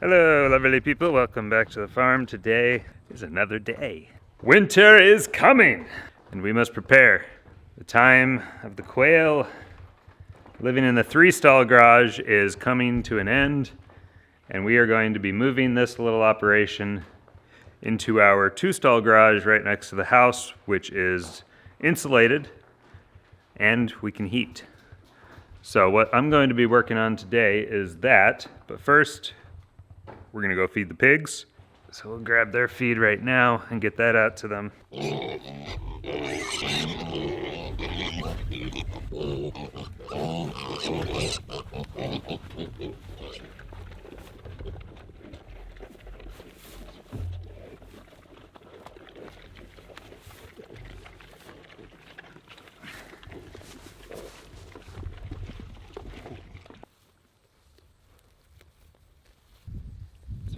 Hello, lovely people. Welcome back to the farm. Today is another day. Winter is coming, and we must prepare. The time of the quail living in the 3-stall garage is coming to an end, and we are going to be moving this little operation into our 2-stall garage right next to the house, which is insulated and we can heat. So what I'm going to be working on today is that, but first we're gonna go feed the pigs. So we'll grab their feed right now and get that out to them.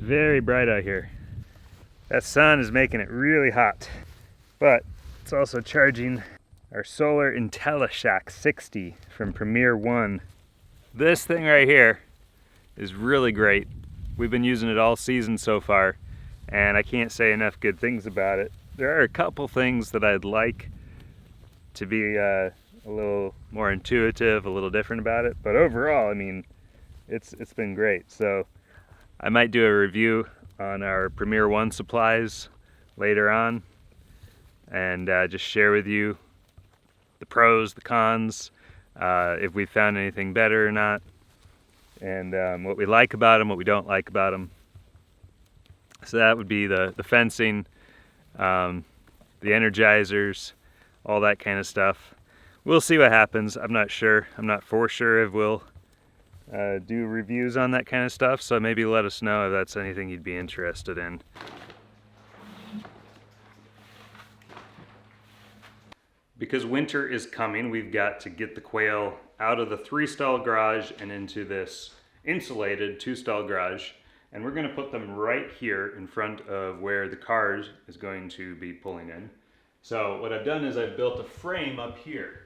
Very bright out here. That sun is making it really hot, but it's also charging our solar IntelliShock 60 from Premier One. This thing right here is really great. We've been using it all season so far, and I can't say enough good things about it. There are a couple things that I'd like to be a little more intuitive, a little different about it, but overall, I mean, it's been great. So I might do a review on our Premier One supplies later on and just share with you the pros, the cons, if we found anything better or not, and what we like about them, what we don't like about them. So that would be the fencing, the energizers, all that kind of stuff. We'll see what happens. I'm not sure. I'm not for sure if we'll do reviews on that kind of stuff, so maybe let us know if that's anything you'd be interested in. Because winter is coming, we've got to get the quail out of the 3-stall garage and into this insulated 2-stall garage, and we're going to put them right here in front of where the car is going to be pulling in. So what I've done is I've built a frame up here.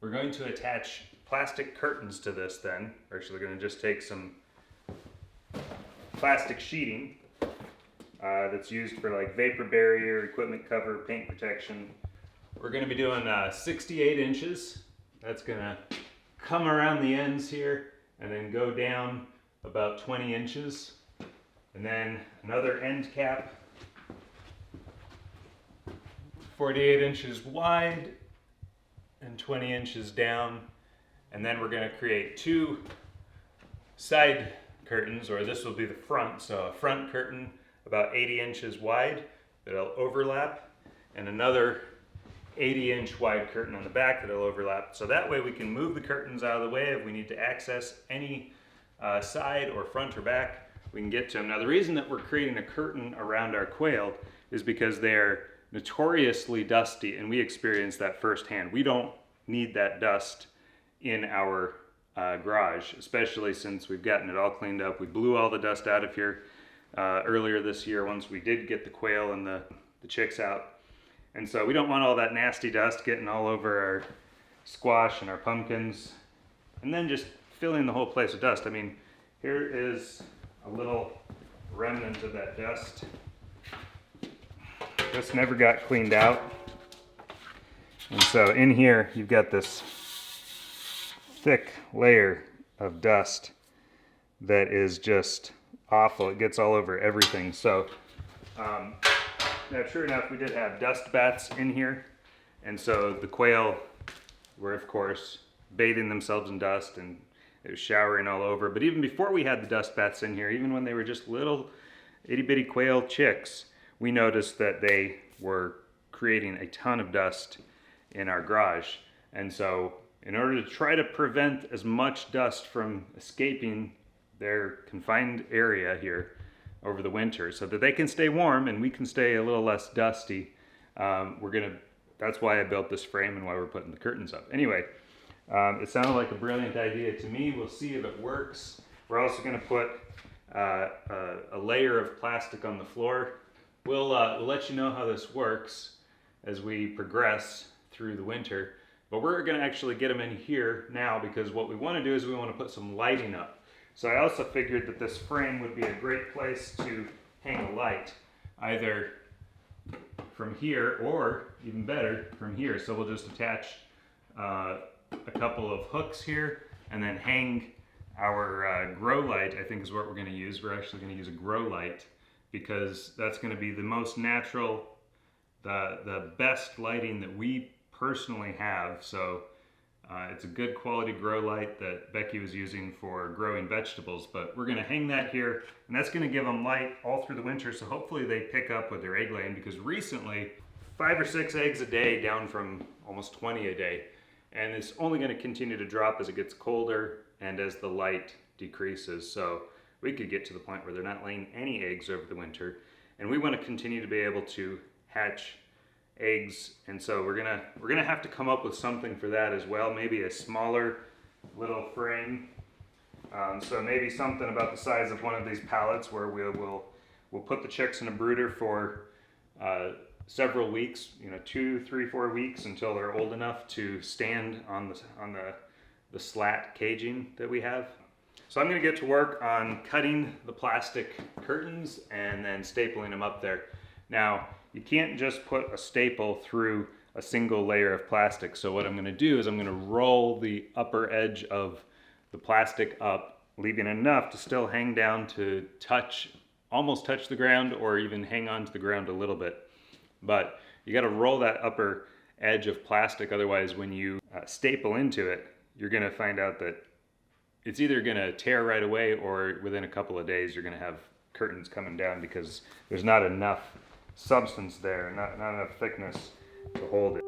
We're going to attach plastic curtains to this then. We're actually going to just take some plastic sheeting that's used for like vapor barrier, equipment cover, paint protection. We're going to be doing 68 inches. That's going to come around the ends here and then go down about 20 inches. And then another end cap, 48 inches wide and 20 inches down. And then we're going to create 2 side curtains, or this will be the front. So a front curtain about 80 inches wide that'll overlap, and another 80-inch wide curtain on the back that'll overlap. So that way we can move the curtains out of the way if we need to access any side or front or back. We can get to them. Now the reason that we're creating a curtain around our quail is because they're notoriously dusty, and we experience that firsthand. We don't need that dust in our garage, especially since we've gotten it all cleaned up. We blew all the dust out of here earlier this year once we did get the quail and the chicks out. And so we don't want all that nasty dust getting all over our squash and our pumpkins and then just filling the whole place with dust. I mean, here is a little remnant of that dust. This never got cleaned out. And so in here you've got this thick layer of dust that is just awful. It gets all over everything. So now sure enough, we did have dust baths in here, and so the quail were of course bathing themselves in dust, and it was showering all over. But even before we had the dust baths in here, even when they were just little itty bitty quail chicks, we noticed that they were creating a ton of dust in our garage. And so in order to try to prevent as much dust from escaping their confined area here over the winter, so that they can stay warm and we can stay a little less dusty, that's why I built this frame and why we're putting the curtains up. Anyway, it sounded like a brilliant idea to me. We'll see if it works. We're also going to put a layer of plastic on the floor. We'll let you know how this works as we progress through the winter. But we're going to actually get them in here now, because what we want to do is we want to put some lighting up. So I also figured that this frame would be a great place to hang a light, either from here or even better from here. So we'll just attach a couple of hooks here and then hang our grow light, I think is what we're going to use. We're actually going to use a grow light because that's going to be the most natural, the best lighting that we personally have. So it's a good quality grow light that Becky was using for growing vegetables, but we're going to hang that here, and that's going to give them light all through the winter, so hopefully they pick up with their egg laying, because recently 5 or 6 eggs a day down from almost 20 a day, and it's only going to continue to drop as it gets colder and as the light decreases. So we could get to the point where they're not laying any eggs over the winter, and we want to continue to be able to hatch eggs, and so we're gonna have to come up with something for that as well. Maybe a smaller little frame, so maybe something about the size of one of these pallets, where we'll put the chicks in a brooder for several weeks, 2, 3, 4 weeks, until they're old enough to stand on the slat caging that we have. So I'm going to get to work on cutting the plastic curtains and then stapling them up there. Now, you can't just put a staple through a single layer of plastic. So what I'm going to do is I'm going to roll the upper edge of the plastic up, leaving enough to still hang down to almost touch the ground, or even hang on to the ground a little bit. But you got to roll that upper edge of plastic, otherwise when you staple into it, you're going to find out that it's either going to tear right away, or within a couple of days you're going to have curtains coming down because there's not enough substance there, not enough thickness to hold it.